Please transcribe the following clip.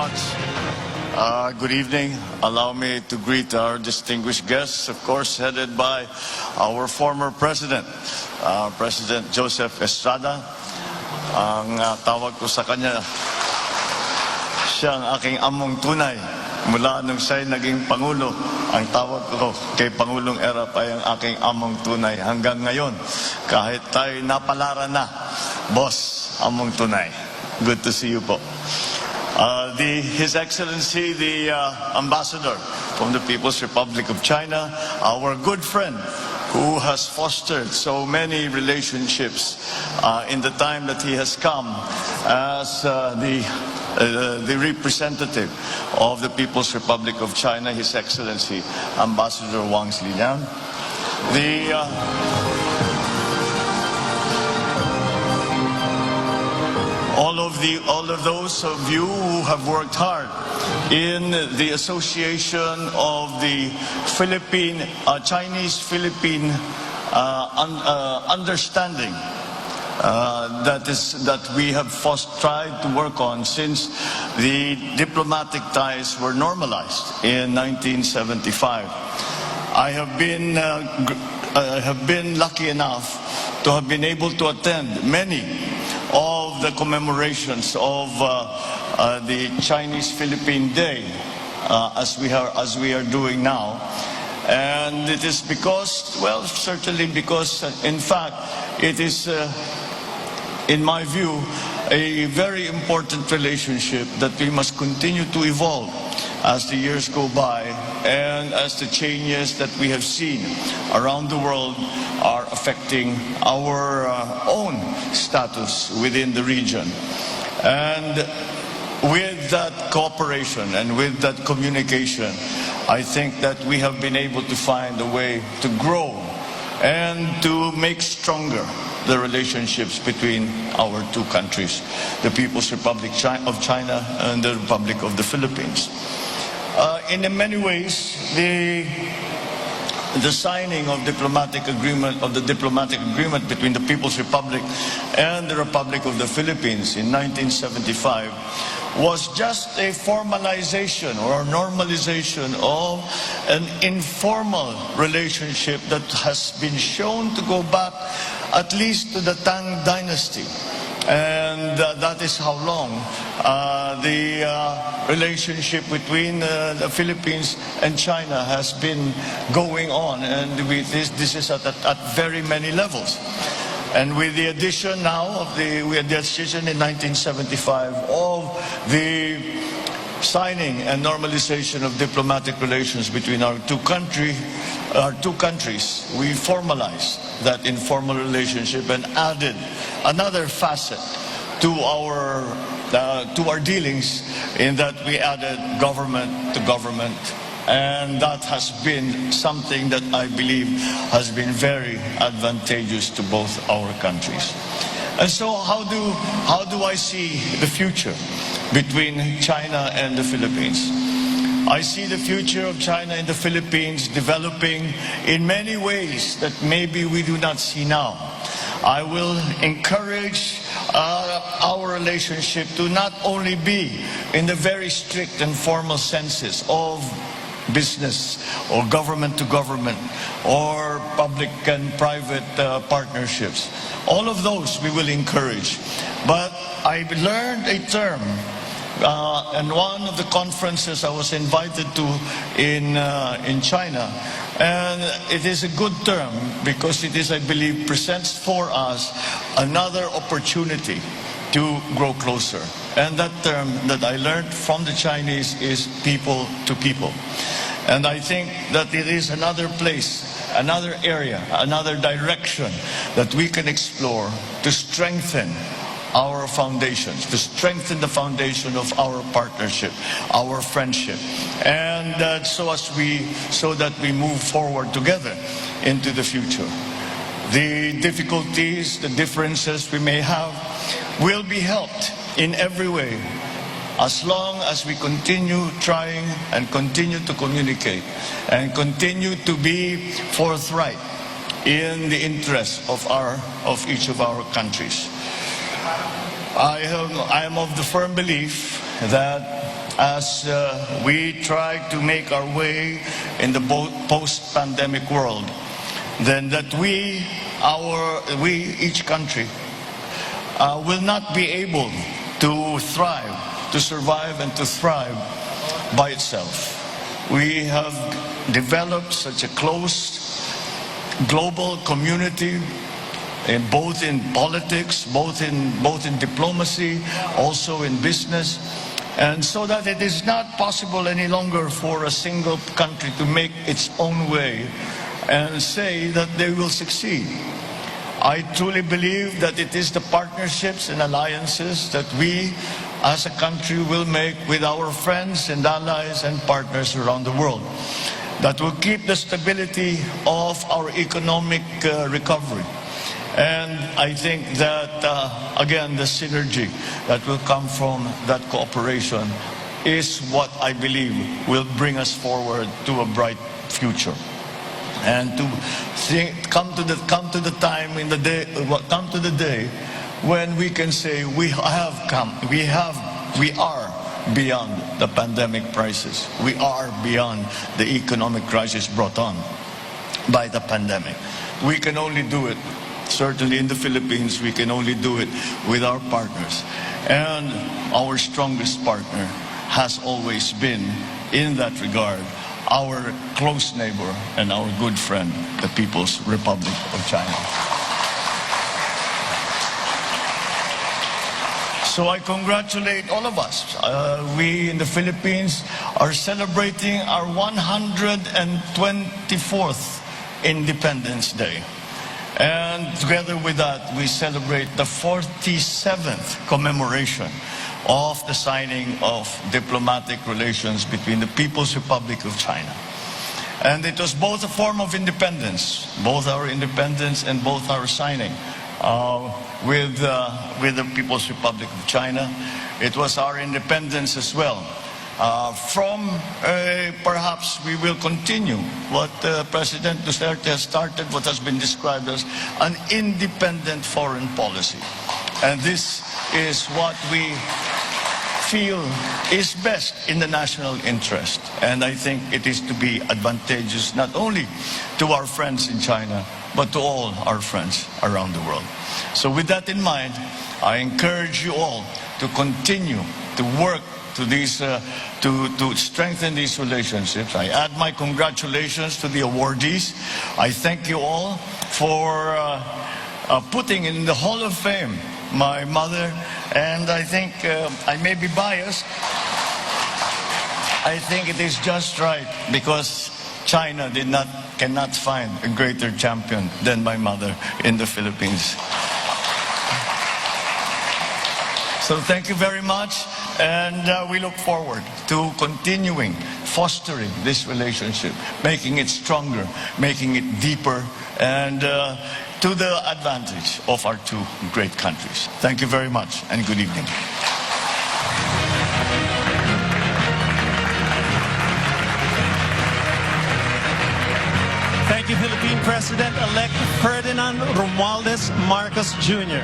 much. Good evening. Allow me to greet our distinguished guests, of course, headed by our former President, President Joseph Estrada. Ang tawag ko sa kanya, siya ang aking among tunay. Mula nung siya'y naging Pangulo, ang tawag ko kay Pangulong Erap ay ang aking among tunay. Hanggang ngayon, kahit tayo napalaran na, boss, among tunay. Good to see you po. His Excellency, the Ambassador from the People's Republic of China, our good friend who has fostered so many relationships in the time that he has come as the representative of the People's Republic of China, His Excellency Ambassador Wang Ziliang. All of those of you who have worked hard in the association of the Chinese-Philippine understanding that we have tried to work on since the diplomatic ties were normalized in 1975. I have been lucky enough to have been able to attend many of the commemorations of the Chinese-Philippine Day as we are doing now. And it is because, well, certainly because, in fact, it is, in my view, a very important relationship that we must continue to evolve as the years go by and as the changes that we have seen around the world are affecting our own status within the region. And with that cooperation and with that communication, I think that we have been able to find a way to grow and to make stronger the relationships between our two countries, the People's Republic of China and the Republic of the Philippines. In many ways, the signing of the diplomatic agreement between the People's Republic and the Republic of the Philippines in 1975 was just a formalization or a normalization of an informal relationship that has been shown to go back at least to the Tang Dynasty. And that is how long the relationship between the Philippines and China has been going on, and this is at very many levels. And with the addition now of the decision in 1975 of the signing and normalization of diplomatic relations between our two countries, we formalized that informal relationship and added another facet to our dealings, in that we added government to government. And that has been something that I believe has been very advantageous to both our countries. And so how do I see the future between China and the Philippines? I see the future of China and the Philippines developing in many ways that maybe we do not see now. I will encourage our relationship to not only be in the very strict and formal senses of business or government to government or public and private partnerships. All of those we will encourage. But I learned a term in one of the conferences I was invited to in China, and it is a good term because it is, I believe, presents for us another opportunity to grow closer. And that term that I learned from the Chinese is people to people. And I think that it is another place, another area, another direction that we can explore to strengthen our foundations, to strengthen the foundation of our partnership, our friendship, and so that we move forward together into the future. The difficulties, the differences we may have will be helped in every way as long as we continue trying and continue to communicate and continue to be forthright in the interests of each of our countries. I am of the firm belief that as we try to make our way in the post-pandemic world, then that each country, will not be able to thrive, to survive and to thrive by itself. We have developed such a close global community, both in politics, both in diplomacy, also in business, and so that it is not possible any longer for a single country to make its own way and say that they will succeed. I truly believe that it is the partnerships and alliances that we as a country will make with our friends and allies and partners around the world that will keep the stability of our economic recovery. And I think that, again, the synergy that will come from that cooperation is what I believe will bring us forward to a bright future. And to come to the day when we can say we are beyond the pandemic crisis. We are beyond the economic crisis brought on by the pandemic. We can only do it, certainly in the Philippines, we can only do it with our partners. And our strongest partner has always been, in that regard, our close neighbor and our good friend, the People's Republic of China. So I congratulate all of us. We in the Philippines are celebrating our 124th Independence Day. And together with that, we celebrate the 47th commemoration of the signing of diplomatic relations between the People's Republic of China. And it was both a form of independence, both our independence and both our signing with the People's Republic of China. It was our independence as well. Perhaps we will continue what President Duterte has started, what has been described as an independent foreign policy. And this is what we feel is best in the national interest. And I think it is to be advantageous not only to our friends in China, but to all our friends around the world. So with that in mind, I encourage you all to continue to work to strengthen these relationships. I add my congratulations to the awardees. I thank you all for putting in the Hall of Fame my mother, and I think I may be biased. I think it is just right because China cannot find a greater champion than my mother in the Philippines. So thank you very much, and we look forward to continuing fostering this relationship, making it stronger, making it deeper, and to the advantage of our two great countries. Thank you very much, and good evening. Thank you, Philippine President-elect Ferdinand Romualdez Marcos Jr.